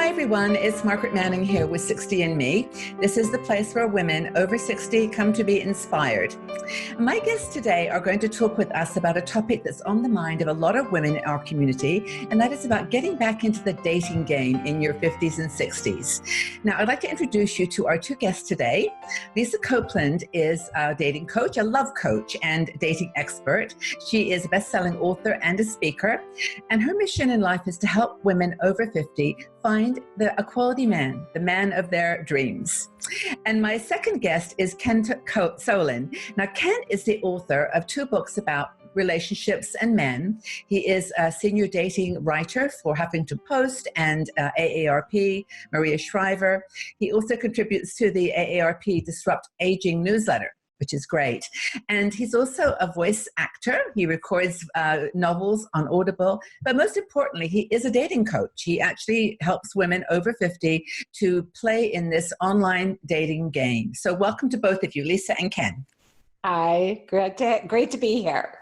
Hi everyone, it's Margaret Manning here with 60 and Me. This is the place where women over 60 come to be inspired. My guests today are going to talk with us about a topic that's on the mind of a lot of women in our community, and that is about getting back into the dating game in your 50s and 60s. Now, I'd like to introduce you to our two guests today. Lisa Copeland is a dating coach, a love coach, and dating expert. She is a best-selling author and a speaker, and her mission in life is to help women over 50 find a quality man, the man of their dreams. And my second guest is Ken Solin. Now, Ken is the author of two books about relationships and men. He is a senior dating writer for Huffington Post and AARP, Maria Shriver. He also contributes to the AARP Disrupt Aging newsletter, which is great. And he's also a voice actor. He records novels on Audible. But most importantly, he is a dating coach. He actually helps women over 50 to play in this online dating game. So welcome to both of you, Lisa and Ken. Hi, great to be here.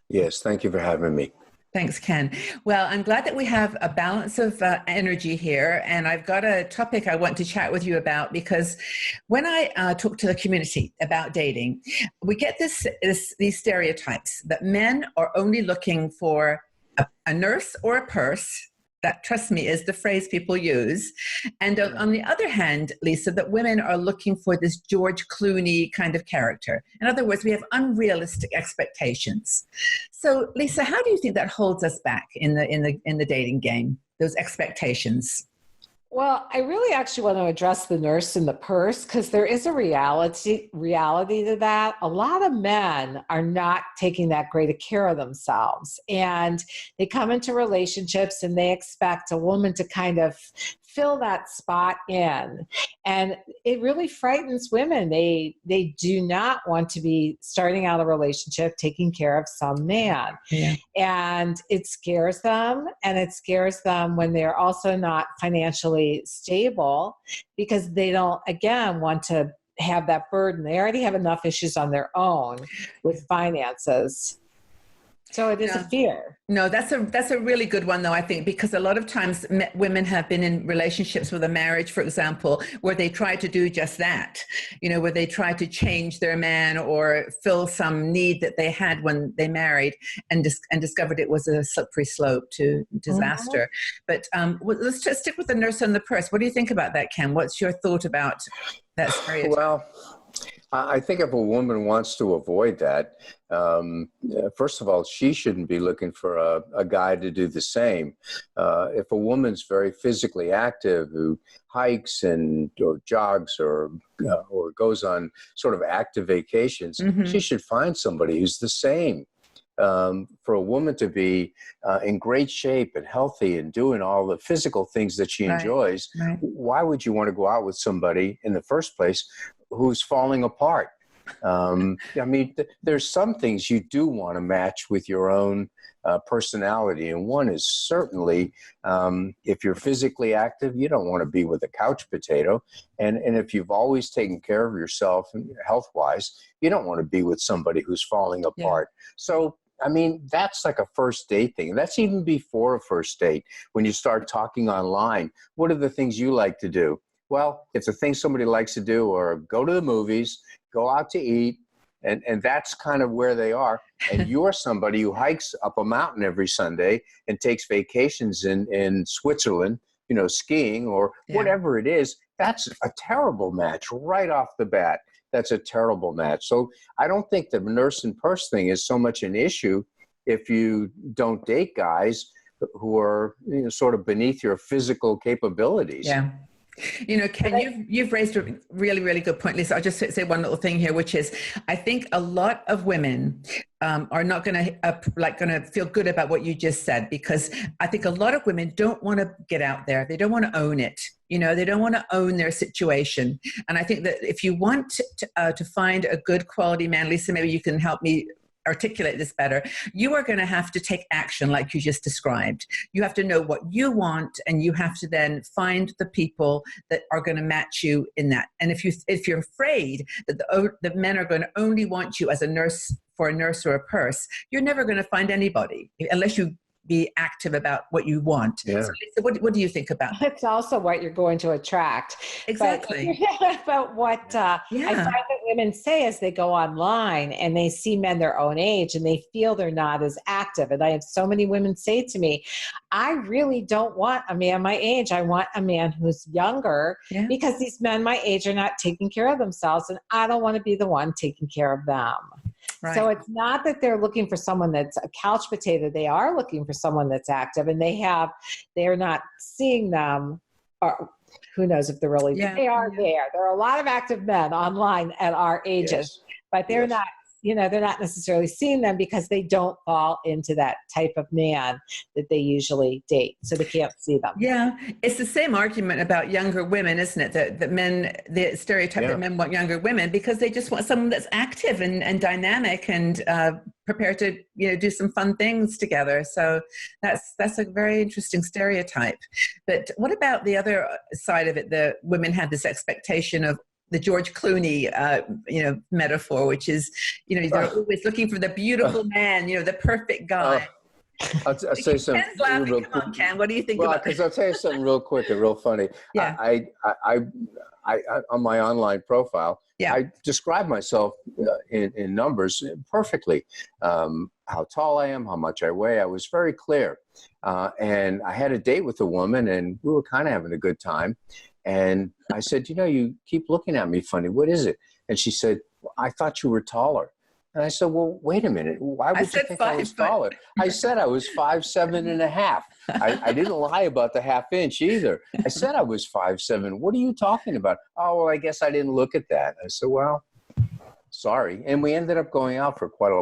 Yes, thank you for having me. Thanks, Ken. Well, I'm glad that we have a balance of energy here, and I've got a topic I want to chat with you about, because when I talk to the community about dating, we get these stereotypes that men are only looking for a nurse or a purse. That, trust me, is the phrase people use. And on the other hand, Lisa, that women are looking for this George Clooney kind of character. In other words, we have unrealistic expectations. So, Lisa, how do you think that holds us back in the dating game, those expectations? Well, I really actually want to address the nurse and the purse, because there is a reality to that. A lot of men are not taking that great of care of themselves, and they come into relationships and they expect a woman to kind of fill that spot in. And it really frightens women. They do not want to be starting out a relationship taking care of some man. Yeah. And it scares them. And it scares them when they're also not financially stable, because they don't, again, want to have that burden. They already have enough issues on their own with finances. So it is a fear. No, that's a really good one, though, I think, because a lot of times women have been in relationships with a marriage, for example, where they try to do just that, where they try to change their man or fill some need that they had when they married, and discovered it was a slippery slope to disaster. Mm-hmm. But let's just stick with the nurse and the purse. What do you think about that, Ken? What's your thought about that stereotype? Well, I think if a woman wants to avoid that, first of all, she shouldn't be looking for a guy to do the same. If a woman's very physically active, who hikes or jogs or goes on sort of active vacations, mm-hmm. she should find somebody who's the same. For a woman to be in great shape and healthy and doing all the physical things that she enjoys, why would you want to go out with somebody in the first place who's falling apart? There's some things you do want to match with your own personality. And one is certainly, if you're physically active, you don't want to be with a couch potato. And if you've always taken care of yourself health-wise, you don't want to be with somebody who's falling apart. Yeah. So, that's like a first date thing. That's even before a first date. When you start talking online, what are the things you like to do? Well, if the thing somebody likes to do are go to the movies, go out to eat, and that's kind of where they are, and you're somebody who hikes up a mountain every Sunday and takes vacations in Switzerland, skiing or whatever it is, that's a terrible match right off the bat. That's a terrible match. So I don't think the nurse and purse thing is so much an issue if you don't date guys who are sort of beneath your physical capabilities. Yeah. Ken, you've raised a really, really good point, Lisa. I'll just say one little thing here, which is I think a lot of women are not going to feel good about what you just said, because I think a lot of women don't want to get out there. They don't want to own it. They don't want to own their situation. And I think that if you want to find a good quality man, Lisa, maybe you can help me articulate this better. You are going to have to take action like you just described. You have to know what you want, and you have to then find the people that are going to match you in that. And if you're afraid that the men are going to only want you as a nurse, for a nurse or a purse, you're never going to find anybody unless you be active about what you want. Yeah. So Lisa, what do you think about that? It's also what you're going to attract. Exactly. But what I find that women say as they go online and they see men their own age and they feel they're not as active. And I have so many women say to me, I really don't want a man my age. I want a man who's younger because these men my age are not taking care of themselves and I don't want to be the one taking care of them. Right. So it's not that they're looking for someone that's a couch potato. They are looking for someone that's active, and they're not seeing them, or who knows if they're really, they are there. There are a lot of active men online at our ages, but they're not, they're not necessarily seeing them because they don't fall into that type of man that they usually date. So they can't see them. Yeah. It's the same argument about younger women, isn't it? That men, the stereotype that men want younger women because they just want someone that's active and dynamic and prepared to, do some fun things together. So that's a very interesting stereotype. But what about the other side of it? The women have this expectation of the George Clooney, metaphor, which is, they're always looking for the beautiful man, the perfect guy. I'll say something. Ken's laughing. Come on, Ken. What do you think about that? Because I'll tell you something real quick and real funny. Yeah. I on my online profile, I describe myself in numbers perfectly. How tall I am, how much I weigh. I was very clear. And I had a date with a woman, and we were kind of having a good time. And I said, you keep looking at me funny. What is it? And she said, I thought you were taller. And I said, well, wait a minute. Why would you think I was taller? I said I was 5'7.5". I didn't lie about the half inch either. I said I was 5'7". What are you talking about? Oh, well, I guess I didn't look at that. I said, well, sorry. And we ended up going out for quite a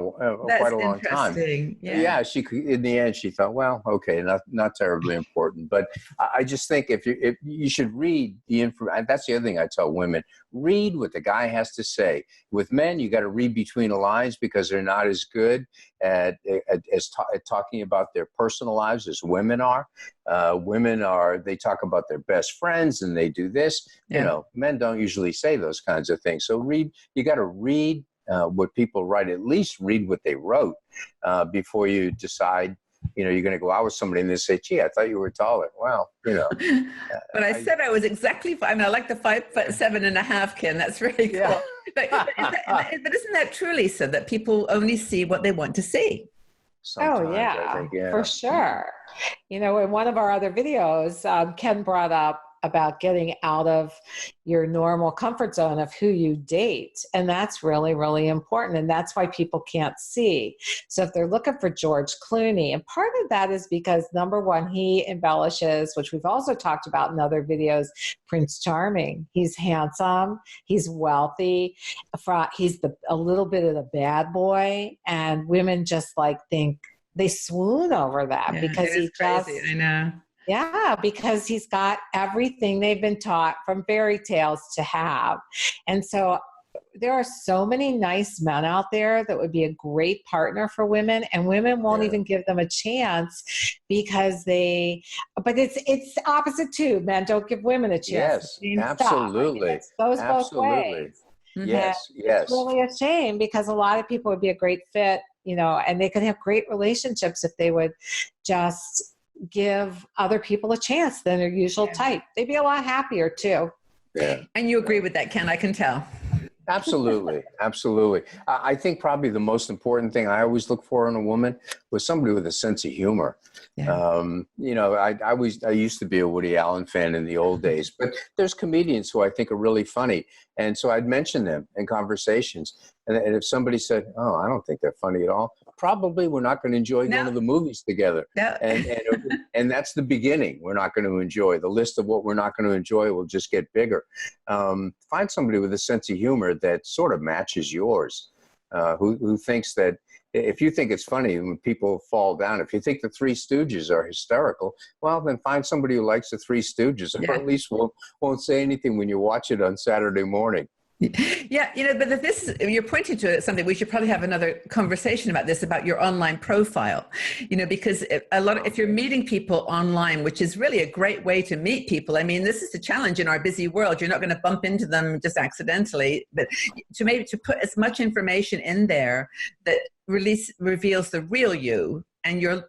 long time. Yeah. She in the end she thought, well, okay, not terribly important. But I just think if you should read the information. That's the other thing I tell women: read what the guy has to say. With men, you got to read between the lines because they're not as good at talking about their personal lives as women are. They talk about their best friends and they do this. Men don't usually say those kinds of things. So you got to read what people write. At least read what they wrote before you decide. You're going to go out with somebody and they say, gee, I thought you were taller. Well, But I said I was exactly, I like the 5'7.5", Ken. That's really cool. Yeah. But isn't that true, Lisa, that people only see what they want to see? Sometimes, I think, for sure. In one of our other videos, Ken brought up about getting out of your normal comfort zone of who you date. And that's really, really important. And that's why people can't see. So if they're looking for George Clooney, and part of that is because, number one, he embellishes, which we've also talked about in other videos, Prince Charming. He's handsome. He's wealthy. He's a little bit of the bad boy. And women just think they swoon over that because he's crazy. I know. Yeah, because he's got everything they've been taught from fairy tales to have. And so there are so many nice men out there that would be a great partner for women, and women won't even give them a chance because but it's opposite too. Men don't give women a chance. Yes, absolutely. It goes both ways. Yes. It's really a shame because a lot of people would be a great fit, and they could have great relationships if they would just give other people a chance than their usual type. They'd be a lot happier too. Yeah. And you agree with that, Ken, I can tell. Absolutely. Absolutely. I think probably the most important thing I always look for in a woman was somebody with a sense of humor. Yeah. I used to be a Woody Allen fan in the old days, but there's comedians who I think are really funny. And so I'd mention them in conversations. And if somebody said, oh, I don't think they're funny at all, probably we're not going to enjoy going to the movies together. No. And that's the beginning. We're not going to enjoy. The list of what we're not going to enjoy will just get bigger. Find somebody with a sense of humor that sort of matches yours, who thinks that if you think it's funny when people fall down, if you think the Three Stooges are hysterical, well, then find somebody who likes the Three Stooges, or at least won't say anything when you watch it on Saturday morning. Yeah, but you're pointing to something. We should probably have another conversation about this, about your online profile, because if you're meeting people online, which is really a great way to meet people. I mean, this is a challenge in our busy world. You're not going to bump into them just accidentally, but to put as much information in there that reveals the real you and your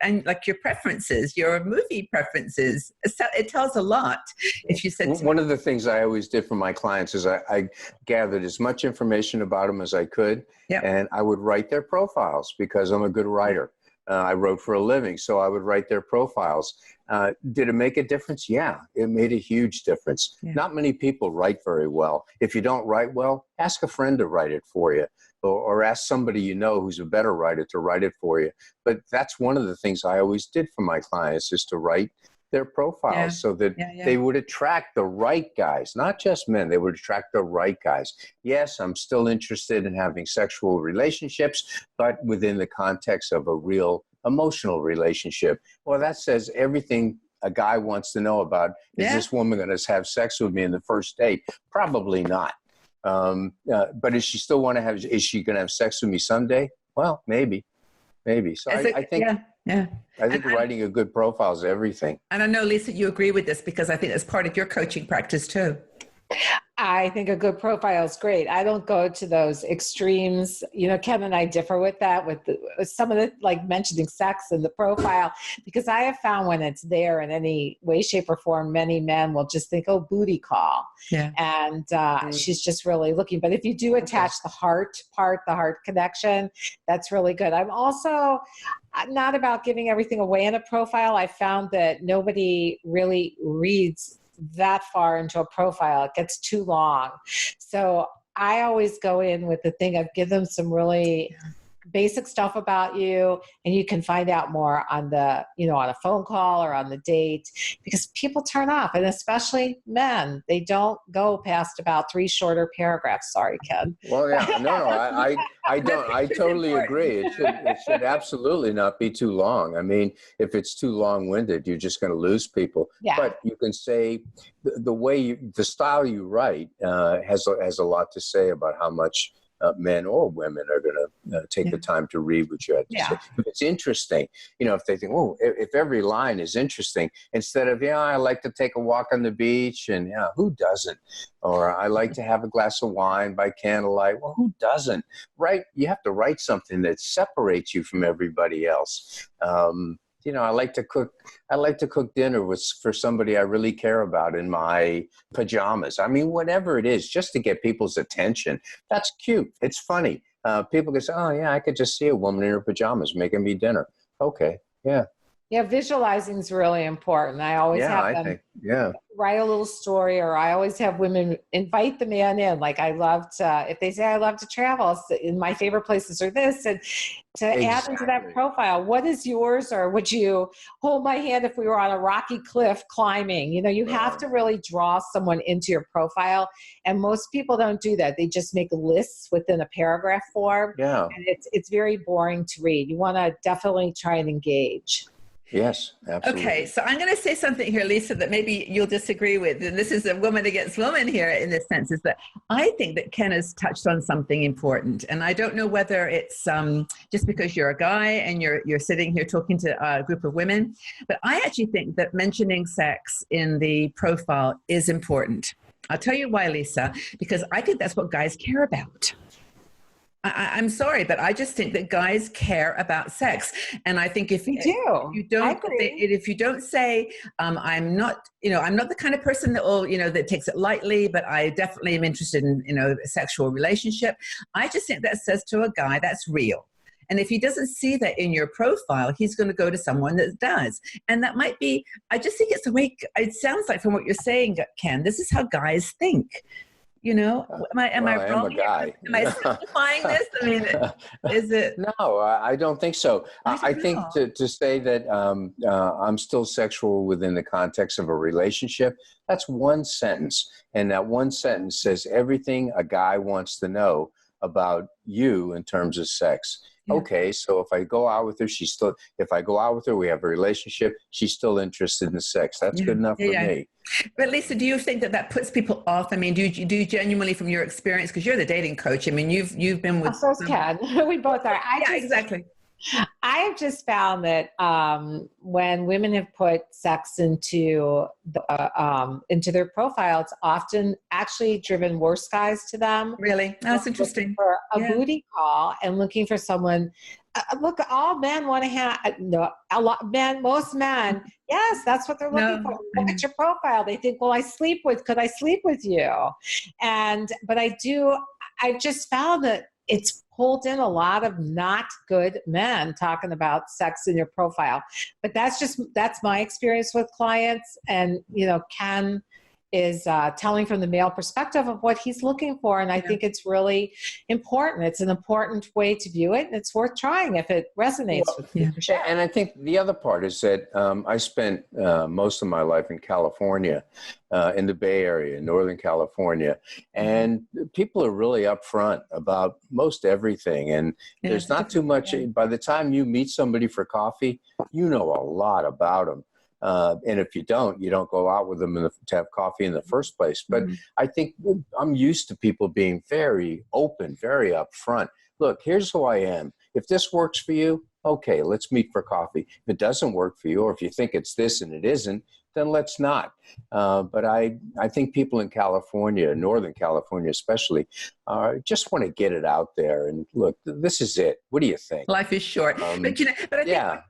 preferences, your movie preferences. So it tells a lot. If you said one of the things I always did for my clients is I gathered as much information about them as I could, and I would write their profiles because I'm a good writer. I wrote for a living, so I would write their profiles. Did it make a difference? Yeah, it made a huge difference. Yeah. Not many people write very well. If you don't write well, ask a friend to write it for you, or ask somebody you know who's a better writer to write it for you. But that's one of the things I always did for my clients, is to write their profiles so that they would attract the right guys, not just men. They would attract the right guys. Yes, I'm still interested in having sexual relationships, but within the context of a real emotional relationship. Well, that says everything a guy wants to know about. Is this woman going to have sex with me in the first date? Probably not. But is she still want to have? Is she going to have sex with me someday? Well, maybe. So I think. I think writing a good profile is everything. And I know, Lisa, you agree with this because I think it's part of your coaching practice too. I think a good profile is great. I don't go to those extremes. You know, Ken and I differ with that, with some of the, like mentioning sex in the profile, because I have found when it's there in any way, shape, or form, many men will just think, oh, booty call. Yeah. And she's just really looking. But if you do attach the heart part, the heart connection, that's really good. I'm also not about giving everything away in a profile. I found that nobody really reads that far into a profile. It gets too long. So I always go in with the thing of give them some really basic stuff about you, and you can find out more on the, on a phone call or on the date, because people turn off, and especially men, they don't go past about 3 shorter paragraphs. Sorry, Ken. Well, yeah, no, I don't. I totally agree. It should absolutely not be too long. I mean, if it's too long-winded, you're just going to lose people. Yeah. But you can say the style you write has a lot to say about how much men or women are going to take the time to read what you have to say. If it's interesting, if they think, oh, if every line is interesting, instead of, I like to take a walk on the beach, and who doesn't? Or I like to have a glass of wine by candlelight. Well, who doesn't? Right? You have to write something that separates you from everybody else. I like to cook. I like to cook dinner for somebody I really care about in my pajamas. I mean, whatever it is, just to get people's attention. That's cute. It's funny. People can say, "Oh, yeah, I could just see a woman in her pajamas making me dinner." Okay, yeah. Yeah, visualizing is really important. I always have them write a little story, or I always have women invite the man in. Like, I love to, if they say, I love to travel, and my favorite places are this, and to add into that profile, what is yours? Or would you hold my hand if we were on a rocky cliff climbing? You have to really draw someone into your profile. And most people don't do that. They just make lists within a paragraph form. Yeah. And it's very boring to read. You want to definitely try and engage. Yes, absolutely. Okay, so I'm going to say something here, Lisa, that maybe you'll disagree with. And this is a woman against woman here in this sense, is that I think that Ken has touched on something important. And I don't know whether it's just because you're a guy and you're sitting here talking to a group of women, but I actually think that mentioning sex in the profile is important. I'll tell you why, Lisa, because I think that's what guys care about. I'm sorry, but I just think that guys care about sex, and I think if you don't say, I'm not the kind of person that will, that takes it lightly, but I definitely am interested in, a sexual relationship. I just think that says to a guy that's real. And if he doesn't see that in your profile, he's going to go to someone that does. And that might be, I just think it's the way, it sounds like from what you're saying, Ken, this is how guys think. Am I wrong? I'm a guy. Am I simplifying this? I mean, is it? No, I don't think so. I think to say that I'm still sexual within the context of a relationship, that's one sentence. And that one sentence says everything a guy wants to know about you in terms of sex. Yeah. Okay, so if I go out with her, we have a relationship, she's still interested in sex. That's good enough for me. But Lisa, do you think that puts people off? I mean, do you genuinely, from your experience, because you're the dating coach, I mean, you've been with... So Ken, we both are. Exactly. I have just found that when women have put sex into their profile, it's often actually driven worse guys to them. Really? That's interesting. For a booty call and looking for someone. look, all men want to have, no, most men, yes, that's what they're looking for. Look at your profile. They think, well, could I sleep with you? But I've just found that it's pulled in a lot of not good men talking about sex in your profile. But that's my experience with clients. And, Ken is telling from the male perspective of what he's looking for. And I think it's really important. It's an important way to view it. And it's worth trying if it resonates with you. Sure. And I think the other part is that I spent most of my life in California, in the Bay Area, Northern California. And people are really upfront about most everything. And there's not too much. By the time you meet somebody for coffee, you know a lot about them. And if you don't go out with them to have coffee in the first place. But I think I'm used to people being very open, very upfront. Look, here's who I am. If this works for you, okay, let's meet for coffee. If it doesn't work for you, or if you think it's this and it isn't, then let's not. But I think people in California, Northern California especially, just want to get it out there. And look, this is it. What do you think? Life is short. But I think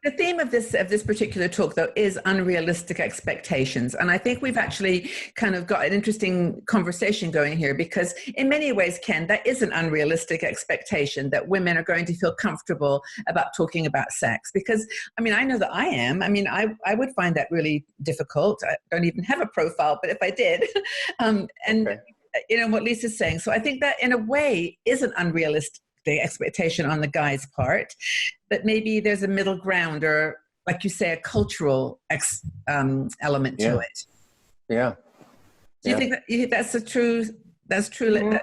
the theme of this particular talk, though, is unrealistic expectations. And I think we've actually kind of got an interesting conversation going here, because in many ways, Ken, that is an unrealistic expectation that women are going to feel comfortable about talking about sex. Because, I know that I am. I would find that really difficult. I don't even have a profile, but if I did, what Lisa's saying. So I think that in a way is an unrealistic expectation on the guy's part, but maybe there's a middle ground, or like you say, a cultural element to it. Yeah. Do you think that's true? That's true.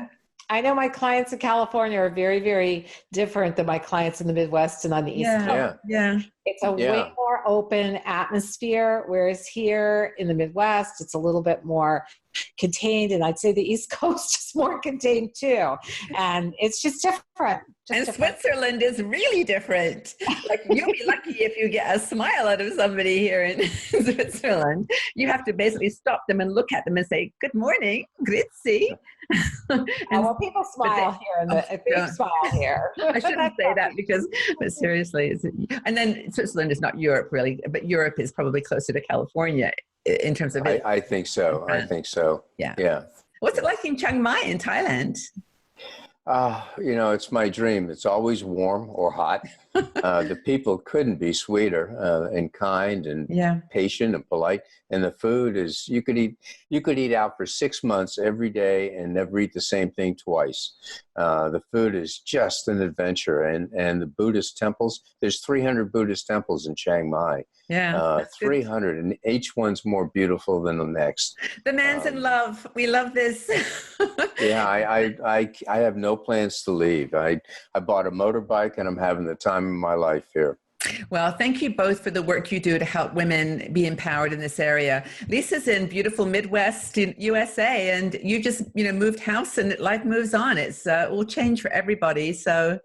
I know my clients in California are very, very different than my clients in the Midwest and on the East Coast. Yeah. It's a way more open atmosphere, whereas here in the Midwest, it's a little bit more contained. And I'd say the East Coast is more contained too. And it's just different. Switzerland is really different. Like, you'll be lucky if you get a smile out of somebody here in Switzerland. You have to basically stop them and look at them and say, "Good morning, grüezi." Well, people smile here, smile here. I shouldn't say that but seriously, and then Switzerland is not Europe really, but Europe is probably closer to California in terms of. I think so. Yeah. What's it like in Chiang Mai in Thailand? It's my dream. It's always warm or hot. The people couldn't be sweeter and kind and patient and polite. And the food is, you could eat out for 6 months every day and never eat the same thing twice. The food is just an adventure. And the Buddhist temples, there's 300 Buddhist temples in Chiang Mai. 300, and each one's more beautiful than the next. The man's in love. We love this. I have no plans to leave. I bought a motorbike and I'm having the time of my life here. Well, thank you both for the work you do to help women be empowered in this area. Lisa's in beautiful Midwest in USA, and you just, moved house and life moves on. It's all change for everybody. So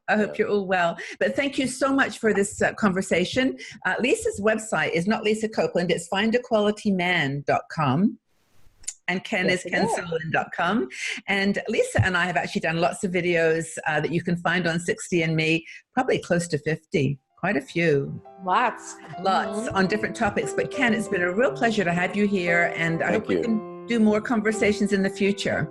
I hope you're all well. But thank you so much for this conversation. Lisa's website is not Lisa Copeland, it's findaqualityman.com. And Ken is KenSolin.com. And Lisa and I have actually done lots of videos that you can find on 60andMe, probably close to 50, quite a few. Lots on different topics. But Ken, it's been a real pleasure to have you here. And I hope we can do more conversations in the future.